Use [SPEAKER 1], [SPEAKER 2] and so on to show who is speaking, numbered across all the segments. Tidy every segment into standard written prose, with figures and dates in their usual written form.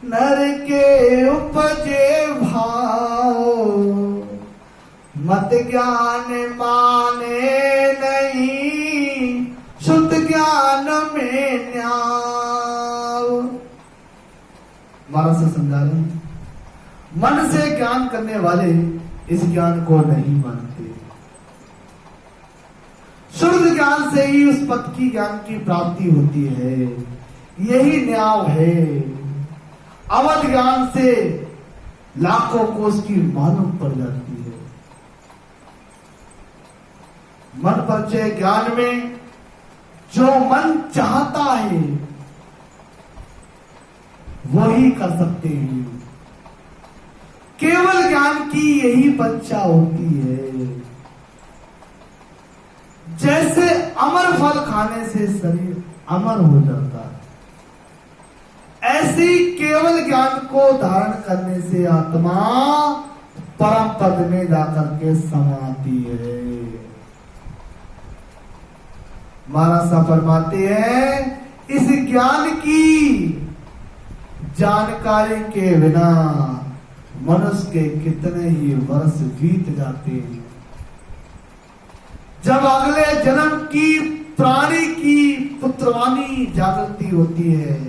[SPEAKER 1] नर के उपजे भाव, मत ज्ञान माने नहीं, शुद्ध ज्ञान में न्याव। महाराज से समझा रहे हैं, मन से ज्ञान करने वाले इस ज्ञान को नहीं मानते। शुद्ध ज्ञान से ही उस पद की ज्ञान की प्राप्ति होती है, यही न्याय है। अवध ज्ञान से लाखों को उसकी मालूम पड़ जाती है। मन परिचय ज्ञान में जो मन चाहता है वही कर सकते हैं। केवल ज्ञान की यही परीक्षा होती है। जैसे अमर फल खाने से शरीर अमर हो जाता है, ऐसे केवल ज्ञान को धारण करने से आत्मा परम पद में जाकर के समाती है। महाराज साहब फरमाते हैं, इस ज्ञान की जानकारी के बिना मनुष्य के कितने ही वर्ष बीत जाते हैं। जब अगले जन्म की प्राणी की पुत्रवाणी जागृति होती है,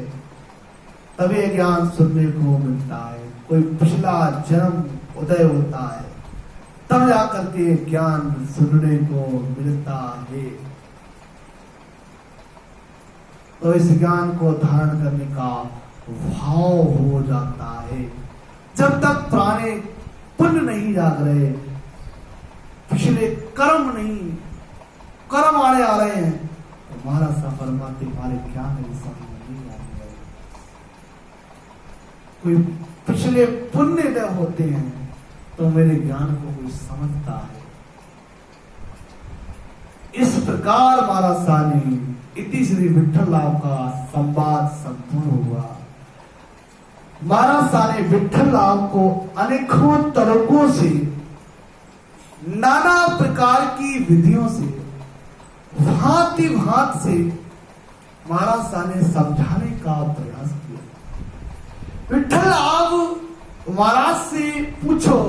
[SPEAKER 1] तभी ज्ञान सुनने को मिलता है। कोई पिछला जन्म उदय होता है, तब जाकर के ज्ञान सुनने को मिलता है। तो इस ज्ञान को धारण करने का भाव हो जाता है। जब तक पुराने पुण्य नहीं जाग रहे, पिछले कर्म नहीं, कर्म वाले आ रहे हैं, तो महाराज साहब फरमाते हमारे ज्ञान में समझ नहीं आ रहे। कोई पिछले पुण्य होते हैं तो मेरे ज्ञान को कोई समझता है। इस प्रकार महाराज साहब ने इति श्री विठ्ठल राव का संवाद संपूर्ण हुआ। महाराज साहब ने विठ्ठल राव को अनेकों तरीकों से, नाना प्रकार की विधियों से, भांति भांति से महाराज साहब ने समझाने का प्रयास किया। विठ्ठल राव महाराज से पूछो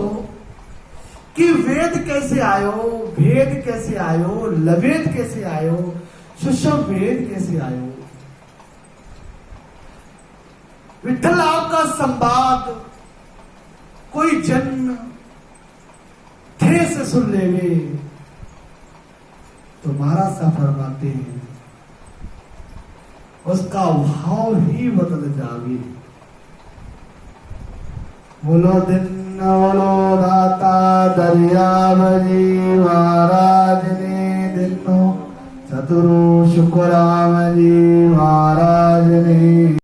[SPEAKER 1] कि वेद कैसे आयो, भेद कैसे आयो, लवेद कैसे आयो, सुषमवेद कैसे आयो। विठ्ठल आपका संवाद कोई जन थे से सुन लेवे तो महाराज साहब फरमाते हैं उसका भाव ही बदल जावे। बोलो दिन बोलो दाता दरियावली महाराज ने दिनो, चतुरु शुक्राम जी महाराज ने।